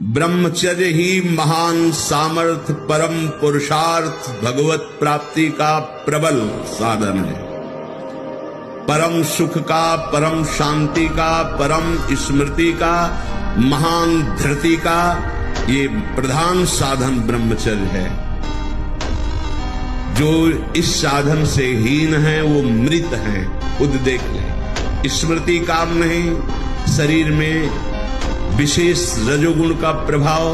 ब्रह्मचर्य ही महान सामर्थ्य, परम पुरुषार्थ, भगवत प्राप्ति का प्रबल साधन है। परम सुख का, परम शांति का, परम स्मृति का, महान धृति का ये प्रधान साधन ब्रह्मचर्य है। जो इस साधन से हीन है वो मृत है, खुद देख ले। स्मृति काम नहीं, शरीर में विशेष रजोगुण का प्रभाव,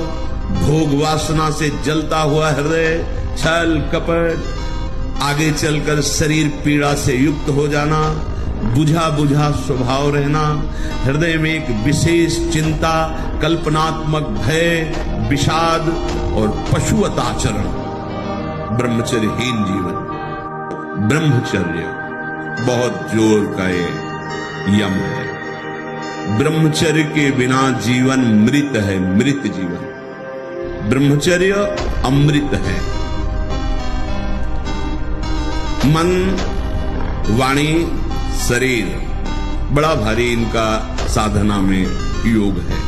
भोग वासना से जलता हुआ हृदय, छल कपट, आगे चलकर शरीर पीड़ा से युक्त हो जाना, बुझा बुझा स्वभाव रहना, हृदय में एक विशेष चिंता, कल्पनात्मक भय, विषाद और पशुवत आचरण, ब्रह्मचर्यहीन जीवन। ब्रह्मचर्य बहुत जोर का ये यम है। ब्रह्मचर्य के बिना जीवन मृत है, मृत जीवन। ब्रह्मचर्य अमृत है। मन, वाणी, शरीर बड़ा भारी इनका साधना में योग है।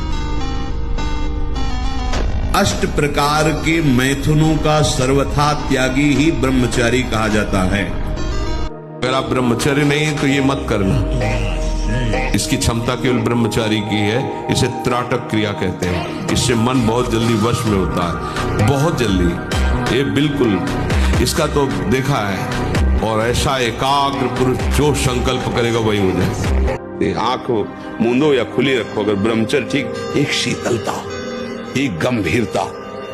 अष्ट प्रकार के मैथुनों का सर्वथा त्यागी ही ब्रह्मचारी कहा जाता है। अगर आप ब्रह्मचर्य नहीं तो ये मत करना। इसकी क्षमता केवल ब्रह्मचारी की है। इसे त्राटक क्रिया कहते हैं। इससे मन बहुत जल्दी वश में होता है, बहुत जल्दी। ये बिल्कुल इसका तो देखा है। और ऐसा एकाग्र पुरुष जो संकल्प करेगा वही हो जाए। आंख मूंदो या खुली रखो, अगर ब्रह्मचर्य ठीक, एक शीतलता, एक गंभीरता,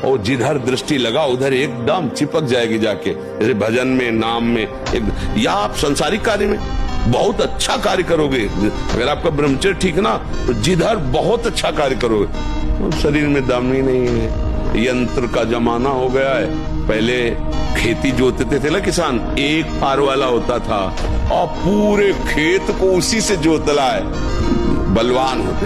और जिधर दृष्टि लगा उधर एकदम चिपक जाएगी जाके। जैसे भजन में, नाम में, या आप संसारिक कार्य में बहुत अच्छा कार्य करोगे। अगर आपका ब्रह्मचर्य ठीक ना तो जिधर बहुत अच्छा कार्य करोगे। तो शरीर में दम ही नहीं है। यंत्र का जमाना हो गया है। पहले खेती जोतते थे ना किसान, एक फार वाला होता था और पूरे खेत को उसी से जोतला है। बलवान होते,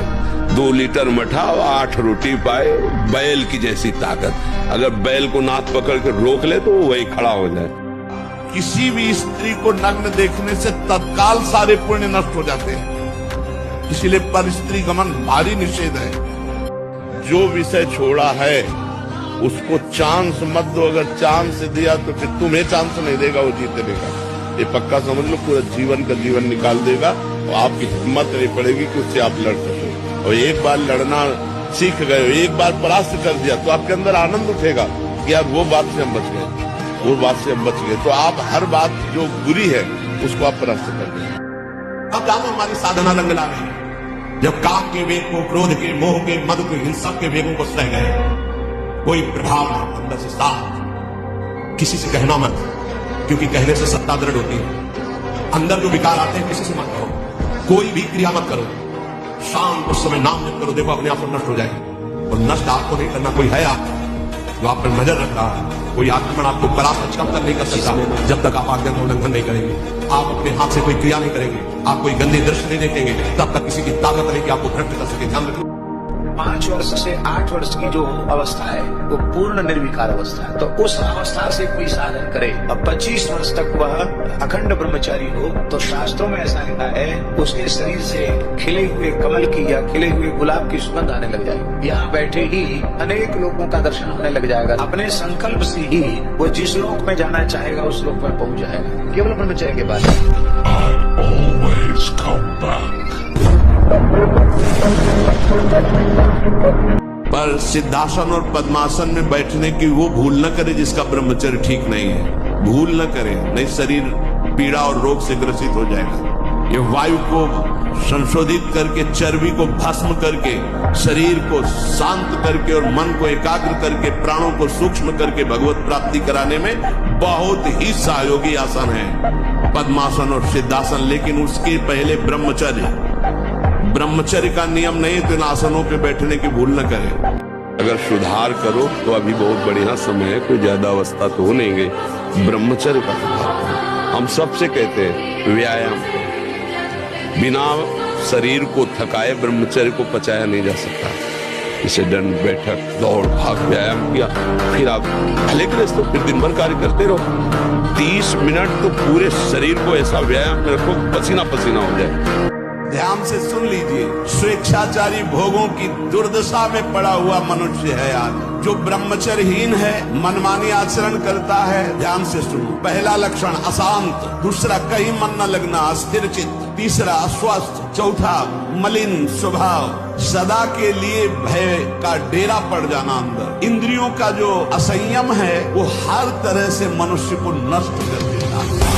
2 लीटर मठा, 8 रोटी पाए, बैल की जैसी ताकत। अगर बैल को नाथ पकड़ कर रोक ले तो वही खड़ा हो जाए। किसी भी स्त्री को नग्न देखने से तत्काल सारे पुण्य नष्ट हो जाते हैं। इसीलिए पर स्त्री गमन भारी निषेध है। जो विषय छोड़ा है उसको चांस मत दो। अगर चांस दिया तो फिर तुम्हें चांस नहीं देगा, वो जीते देगा। ये पक्का समझ लो, पूरा जीवन का जीवन निकाल देगा और आपकी हिम्मत नहीं पड़ेगी कि उससे आप लड़ सको। और एक बार लड़ना सीख गए, एक बार परास्त कर दिया तो आपके अंदर आनंद उठेगा कि यार वो बात से हम बच गए, वो बात से हम बच गए। तो आप हर बात जो बुरी है उसको आप परास्त कर दें। अब जानो हमारी साधना रंग ला रही है। जब काम के वेग को, क्रोध के, मोह के, मद के, हिंसा के वेगों को सह गए, कोई प्रभाव नहीं, अंदर से साफ। किसी से कहना मत, क्योंकि कहने से सत्ता दृढ़ होती है। अंदर जो विकार आते हैं किसी से मत करो, कोई भी क्रिया मत करो। शाम उस समय नाम जप करो, देखो अपने आप नष्ट हो जाएगी। और नष्ट आपको नहीं करना, कोई है आप जो आप पर नजर रख रहा है। कोई आक्रमण आपको परास्त कब तक नहीं कर सकता जब तक आप आज्ञा का उल्लंघन नहीं करेंगे। आप अपने हाथ से कोई क्रिया नहीं करेंगे, आप कोई गंदे दृश्य नहीं देखेंगे, तब तक किसी की ताकत नहीं कि आपको भ्रष्ट कर सके। ध्यान रखो। 5 वर्ष से 8 वर्ष की जो अवस्था है वो पूर्ण निर्विकार अवस्था है। तो उस अवस्था से कोई साधन करे और 25 वर्ष तक वह अखंड ब्रह्मचारी हो, तो शास्त्रों में ऐसा लिखा है उसके शरीर से खिले हुए कमल की या खिले हुए गुलाब की सुगंध आने लग जाएगी। यहाँ बैठे ही अनेक लोगों का दर्शन होने लग जाएगा। अपने संकल्प से ही वो जिस लोक में जाना चाहेगा उस लोक में पहुंच जाएगा, केवल ब्रह्मचर्य के बाद। पर सिद्धासन और पद्मासन में बैठने की वो भूल न करे जिसका ब्रह्मचर्य ठीक नहीं है। भूल न करे, नहीं शरीर पीड़ा और रोग से ग्रसित हो जाएगा। ये वायु को संशोधित करके, चर्बी को भस्म करके, शरीर को शांत करके और मन को एकाग्र करके, प्राणों को सूक्ष्म करके भगवत प्राप्ति कराने में बहुत ही सहयोगी आसन है पद्मासन और सिद्धासन। लेकिन उसके पहले ब्रह्मचर्य का नियम नहीं तो इन आसनों पे बैठने की भूल न करें। अगर सुधार करो तो अभी बहुत बढ़िया समय है, कोई ज्यादा अवस्था तो हो नहीं गई। ब्रह्मचर्य का सुधार करो। हम सबसे कहते हैं व्यायाम, बिना शरीर को थकाए ब्रह्मचर्य को पचाया नहीं जा सकता। इसे दंड बैठक, दौड़ भाग, व्यायाम किया, फिर आप भले के तो फिर दिन भर कार्य करते रहो। 30 मिनट तो पूरे शरीर को ऐसा व्यायाम में रखो पसीना पसीना हो जाए। ध्यान से सुन लीजिए, स्वेच्छाचारी भोगों की दुर्दशा में पड़ा हुआ मनुष्य है आज। जो ब्रह्मचर्यहीन है, मनमानी आचरण करता है, ध्यान से सुनो। पहला लक्षण अशांत, दूसरा कहीं मन न लगना, अस्थिर चित्त, तीसरा अस्वस्थ, चौथा मलिन स्वभाव, सदा के लिए भय का डेरा पड़ जाना अंदर। इंद्रियों का जो असंयम है वो हर तरह से मनुष्य को नष्ट कर देता है।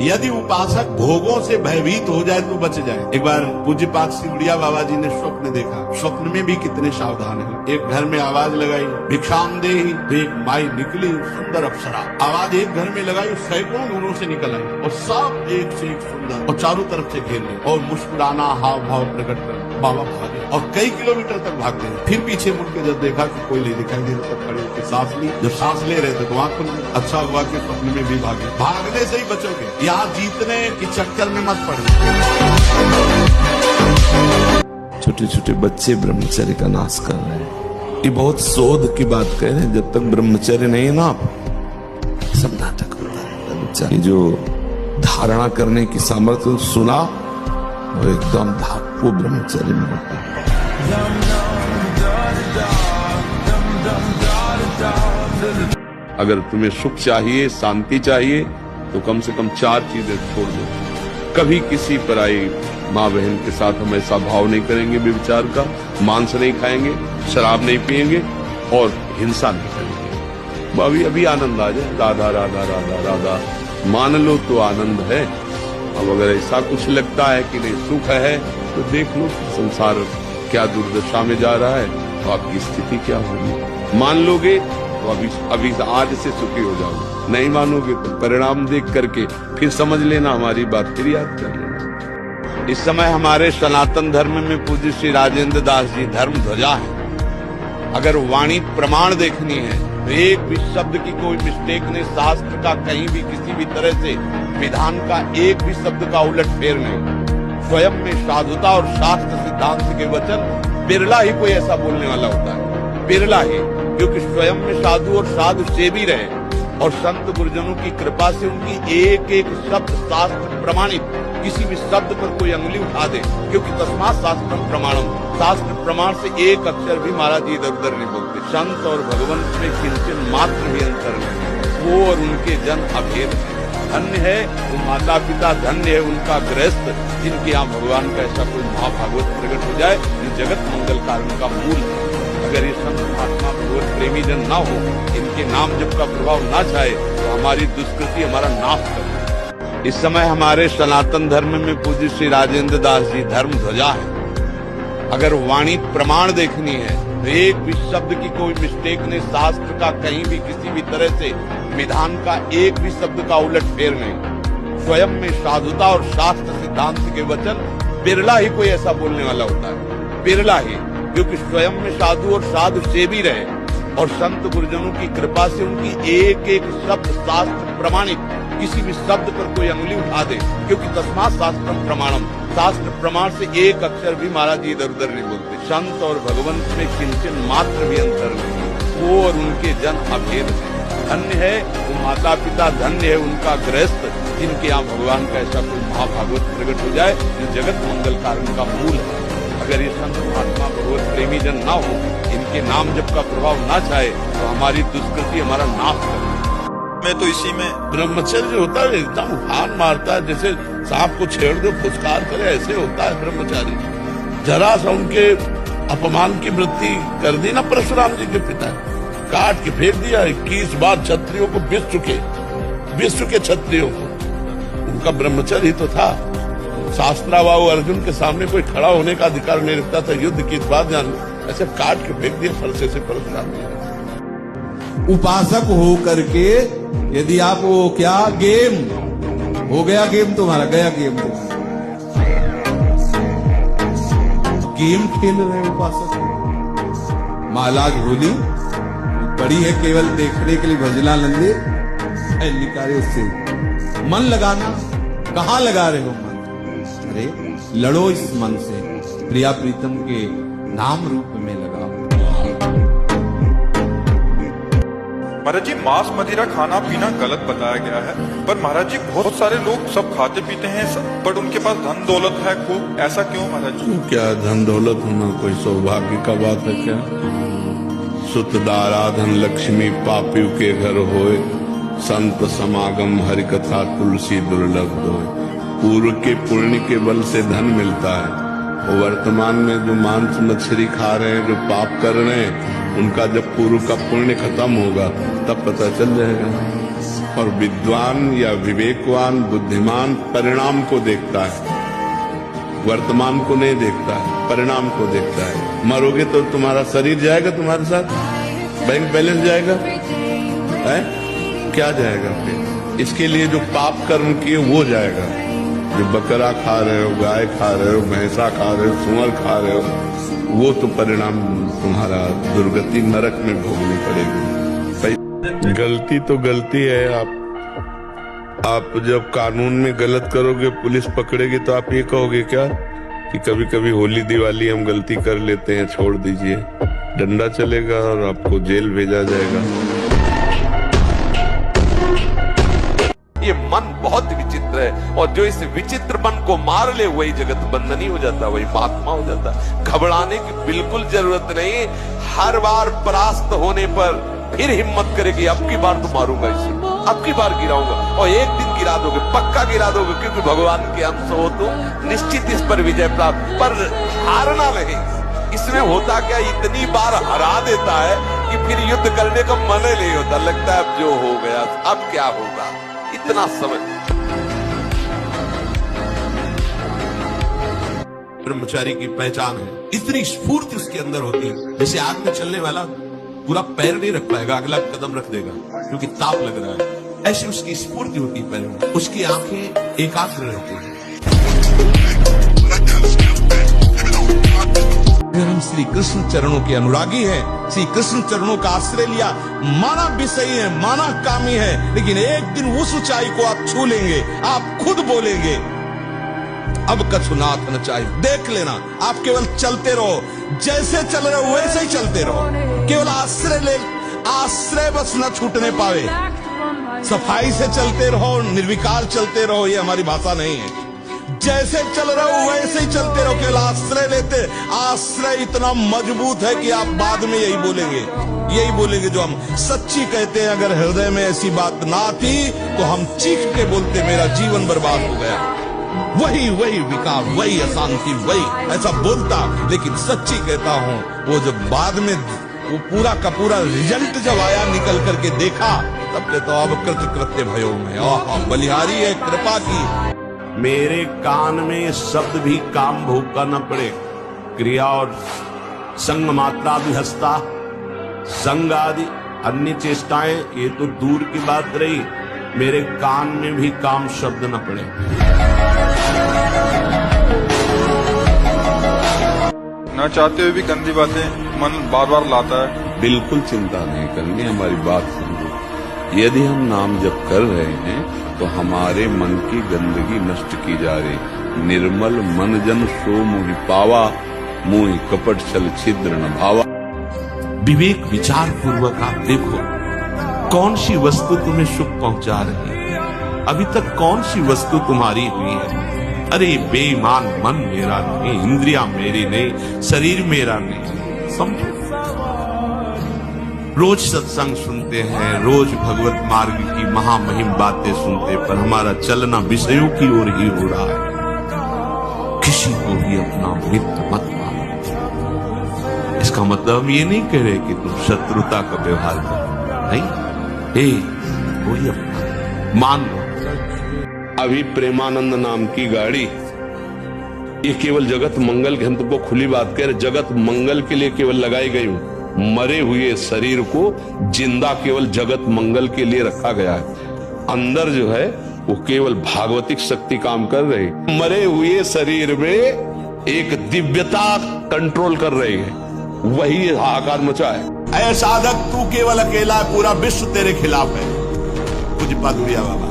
यदि उपासक भोगों से भयभीत हो जाए तो बच जाए। एक बार पूज्यपाद सिमरिया बाबा जी ने स्वप्न देखा। स्वप्न में भी कितने सावधान है। एक घर में आवाज लगाई, भिक्षाम दे, तो एक माई निकली, सुंदर अप्सरा। आवाज एक घर में लगाई, सैकड़ों घरों से निकल आई और सब एक से एक सुंदर, और चारों तरफ से घेर ली और मुस्कुराना हाव भाव प्रकट कर बाबा भागे और कई किलोमीटर तक भागते हैं। फिर पीछे मुड़ के जब देखा कि कोई नहीं दिखाई दे रहा, तब खड़े होकर सांस ली। जब सांस ले रहे थे तो आंख खुल गई। अच्छा हुआ कि स्वप्न में भी भागे। भागने से ही बचोगे, यहाँ जीतने के चक्कर में मत पड़ना। छोटे छोटे बच्चे ब्रह्मचर्य का नाश कर रहे हैं। ये बहुत शोध की बात कह रहे हैं। जब तक ब्रह्मचर्य नहीं है ना, सब नाटक होता है। ब्रह्मचर्य जो धारणा करने की सामर्थ्य सुना, वो एकदम वो ब्रह्मचर्य में होता है। अगर तुम्हें सुख चाहिए, शांति चाहिए, तो कम से कम 4 चीजें छोड़ दो। कभी किसी पराई माँ बहन के साथ हम ऐसा भाव नहीं करेंगे व्यभिचार का, मांस नहीं खाएंगे, शराब नहीं पिएंगे और हिंसा नहीं करेंगे। अभी अभी आनंद आ जाए, राधा राधा राधा राधा मान लो तो आनंद है। अब अगर ऐसा कुछ लगता है कि नहीं सुख है, तो देख लो संसार क्या दुर्दशा में जा रहा है, तो आपकी स्थिति क्या होगी। मान लोगे तो अभी आज से सुखी हो जाओगे, नहीं मानोगे तो परिणाम देख करके फिर समझ लेना, हमारी बात फिर याद कर लेना। इस समय हमारे सनातन धर्म में पूज्य श्री राजेंद्र दास जी धर्म ध्वजा है। अगर वाणी प्रमाण देखनी है तो एक भी शब्द की कोई मिस्टेक नहीं, शास्त्र का कहीं भी किसी भी तरह से विधान का एक भी शब्द का उलट फेर नहीं। स्वयं में साधुता और शास्त्र सिद्धांत के वचन बिरला ही कोई ऐसा बोलने वाला होता है, बिरला ही, क्योंकि स्वयं में साधु और साधु सेवी रहे और संत गुरुजनों की कृपा से उनकी एक एक शब्द शास्त्र प्रमाणित, किसी भी शब्द पर कोई अंगुली उठा दे, क्योंकि तस्मात् शास्त्रम प्रमाणम, शास्त्र प्रमाण से एक अक्षर भी महाराज जी इधर उधर नहीं बोलते। संत और भगवंत में किंचन मात्र भी अंतर नहीं, वो और उनके जन अभेद है। धन्य है वो माता पिता, धन्य है उनका गृहस्थ, जिनके यहाँ भगवान का ऐसा कोई महाभागवत प्रकट हो जाए जो जगत मंगल कारण का मूल है। अगर ये संत महात्मा भगवत प्रेमी जन ना हो, इनके नाम जप का प्रभाव ना चाहे, तो हमारी दुष्कृति हमारा नाश कर। इस समय हमारे सनातन धर्म में पूज्य श्री राजेंद्र दास जी धर्म ध्वजा है। अगर वाणी प्रमाण देखनी है तो एक भी शब्द की कोई मिस्टेक नहीं, शास्त्र का कहीं भी किसी भी तरह से विधान का एक भी शब्द का उलट फेर नहीं। स्वयं में साधुता और शास्त्र सिद्धांत के वचन बिरला ही कोई ऐसा बोलने वाला होता है, बिरला ही, क्योंकि स्वयं में साधु और साधु सेवी रहे और संत गुरुजनों की कृपा से उनकी एक एक शब्द शास्त्र प्रमाणित, किसी भी शब्द पर कोई अंगुली उठा दे, क्योंकि तस्मात् शास्त्रम प्रमाणम, शास्त्र प्रमाण से एक अक्षर भी महाराज जी इधर उधर नहीं बोलते। संत और भगवंत में किंचन मात्र भी अंतर नहीं, वो और उनके जन अभेद है। धन्य है वो माता पिता, धन्य है उनका गृहस्थ, जिनके यहाँ भगवान का ऐसा कोई महाभागवत प्रकट हो जाए जो जगत मंगल कारण का मूल है। अगर ये संत महात्मा भगवत प्रेमी जन ना हो, इनके नाम जप का प्रभाव ना चाहे, तो हमारी दुष्कृति हमारा नाश कर। मैं तो इसी में ब्रह्मचर्य होता है एकदम उफान मारता है, जैसे सांप को छेड़ दो फुसकार करे, ऐसे होता है ब्रह्मचारी। जरा सा उनके अपमान की वृत्ति कर दी ना परशुराम जी के पिता, काट के फेंक दिया। 21 बार क्षत्रियों को विश्व के क्षत्रियों को, उनका ब्रह्मचर्य ही तो था। शास्त्राबाहु अर्जुन के सामने कोई खड़ा होने का अधिकार नहीं रखता था, युद्ध की बात जान, ऐसे काट के फेंक दिया फरसे से परशुराम जी। उपासक हो करके यदि आप वो क्या गेम हो गया, गेम तुम्हारा गया, गेम गेम खेल रहे उपासक। महाराज होली बड़ी है केवल देखने के लिए, भजला नंदे निकाले उससे मन लगाना। कहाँ लगा रहे हो मन? अरे लड़ो इस मन से, प्रिया प्रीतम के नाम रूप में लगाओ। महाराज जी मांस मदिरा खाना पीना गलत बताया गया है, पर महाराज जी बहुत सारे लोग सब खाते पीते हैं पर उनके पास धन दौलत है खूब, ऐसा क्यों महाराज जी? क्या धन दौलत होना कोई सौभाग्य का बात है क्या? सुत दाराधन लक्ष्मी पापियों के घर होए, संत समागम हरि कथा तुलसी दुर्लभ होए। पूर्व के पुण्य के बल से धन मिलता है, और वर्तमान में जो मांस मछली खा रहे हैं, जो पाप कर रहे हैं, उनका जब पूर्व का पुण्य खत्म होगा तब पता चल जाएगा। और विद्वान या विवेकवान बुद्धिमान परिणाम को देखता है, वर्तमान को नहीं देखता है, परिणाम को देखता है। मरोगे तो तुम्हारा शरीर जाएगा तुम्हारे साथ, बैंक बैलेंस जाएगा है? क्या जाएगा फिर? इसके लिए जो पाप कर्म किए वो जाएगा। जो बकरा खा रहे हो, गाय खा रहे हो, भैंसा खा रहे हो, सुअर खा रहे हो, वो तो परिणाम तुम्हारा दुर्गति नरक में भोगनी पड़ेगी। गलती तो गलती है। आप जब कानून में गलत करोगे, पुलिस पकड़ेगी, तो आप ये कहोगे क्या कि कभी कभी होली दिवाली हम गलती कर लेते हैं, छोड़ दीजिए? डंडा चलेगा और आपको जेल भेजा जाएगा। ये मन बहुत विचित्र है, और जो इस विचित्र मन को मार ले वही जगत बंधनी हो जाता, वही महात्मा हो जाता। घबराने की बिल्कुल जरूरत नहीं। हर बार परास्त होने पर फिर हिम्मत करेगी, अब की बार तो मारूंगा इसे, अब की बार गिराऊंगा, और एक दिन गिरा दोगे, पक्का गिरा दोगे, क्योंकि भगवान के अंश हो तो निश्चित इस पर विजय प्राप्त। पर हारना नहीं। इसमें होता क्या, इतनी बार हरा देता है कि फिर युद्ध करने का मन ही नहीं होता, लगता है अब जो हो गया, अब क्या होगा, इतना समझ। ब्रह्मचारी की पहचान है, इतनी स्फूर्ति उसके अंदर होती है। जैसे आग में चलने वाला पूरा पैर नहीं रख पाएगा, अगला कदम रख देगा क्योंकि ताप लग रहा है। ऐसी उसकी स्फूर्ति होती है पैर में, उसकी आंखें एकाग्र रहती हैं। हम श्री कृष्ण चरणों के अनुरागी हैं, श्री कृष्ण चरणों का आश्रय लिया। माना विषयी है, माना कामी है, लेकिन एक दिन उस ऊंचाई को आप छू लेंगे, आप खुद बोलेंगे अब कछुनाथ न चाहिए। देख लेना, आप केवल चलते रहो, जैसे चल रहे हो वैसे ही चलते रहो। केवल आश्रय ले, आश्रय बस न छूटने पावे। सफाई से चलते रहो, निर्विकार चलते रहो, ये हमारी भाषा नहीं है। जैसे चल रहे हो वैसे ही चलते रहो, केवल आश्रय लेते। आश्रय इतना मजबूत है कि आप बाद में यही बोलेंगे जो हम सच्ची कहते हैं। अगर हृदय में ऐसी बात ना थी तो हम चीख के बोलते मेरा जीवन बर्बाद हो गया। वही विकार, वही अशांति, वही ऐसा बोलता। लेकिन सच्ची कहता हूँ, वो जब बाद में वो पूरा का पूरा रिजल्ट जब आया, निकल करके देखा, तब कहता अब कृत्य भयो में बलिहारी है कृपा की। मेरे कान में शब्द भी काम भोग का न पड़े। क्रिया और संग मात्रा भी हंसता, संग आदि अन्य चेष्टाएं ये तो दूर की बात रही, मेरे कान में भी काम शब्द न पड़े। न चाहते हुए भी गंदी बातें मन बार बार लाता है। बिल्कुल चिंता नहीं करनी, हमारी बात समझो। यदि हम नाम जप कर रहे हैं तो हमारे मन की गंदगी नष्ट की जा रही। निर्मल मन जन सो मुहि पावा, मुहि कपट छल छिद्र न भावा। विवेक विचार पूर्वक आप देखो, कौन सी वस्तु तुम्हें सुख पहुंचा रही है, अभी तक कौन सी वस्तु तुम्हारी हुई है। अरे बेईमान मन मेरा नहीं, इंद्रियां मेरी नहीं, शरीर मेरा नहीं। समझो, रोज सत्संग सुनते हैं, रोज भगवत मार्ग की महामहिम बातें सुनते, पर हमारा चलना विषयों की ओर ही हो रहा है। किसी को भी अपना मित्र मत मानो। इसका मतलब ये नहीं कह रहे कि तुम शत्रुता का व्यवहार करो, नहीं, कोई अपना मान लो। अभी प्रेमानंद नाम की गाड़ी, ये केवल जगत मंगल के, हम तुमको खुली बात कह रहे, जगत मंगल के लिए केवल लगाई गई हूं। मरे हुए शरीर को जिंदा केवल जगत मंगल के लिए रखा गया है। अंदर जो है वो केवल भागवतिक शक्ति काम कर रही है। मरे हुए शरीर में एक दिव्यता कंट्रोल कर रही है, वही हाहाकार मचा है। ऐ साधक, तू केवल अकेला है, पूरा विश्व तेरे खिलाफ है। कुछ पदुड़िया बाबा,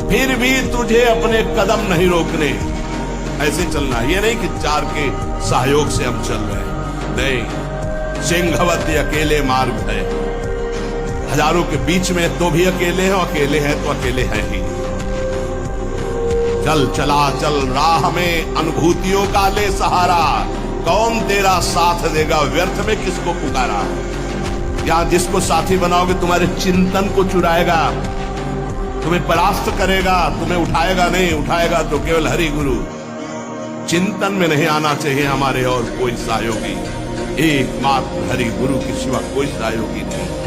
फिर भी तुझे अपने कदम नहीं रोकने, ऐसे चलना। ये नहीं कि चार के सहयोग से हम चल रहे हैं, नहीं। सिंहवत अकेले मार्ग है, हजारों के बीच में तो भी अकेले हैं, अकेले हैं तो अकेले हैं ही। चल चला चल राह में अनुभूतियों का ले सहारा, कौन तेरा साथ देगा व्यर्थ में किसको पुकारा। यहां जिसको साथी बनाओगे तुम्हारे चिंतन को चुराएगा, तुम्हें परास्त करेगा, तुम्हें उठाएगा नहीं, उठाएगा तो केवल हरि गुरु। चिंतन में नहीं आना चाहिए हमारे और कोई सहयोगी, एकमात्र हरि गुरु के सिवा कोई सहयोगी नहीं।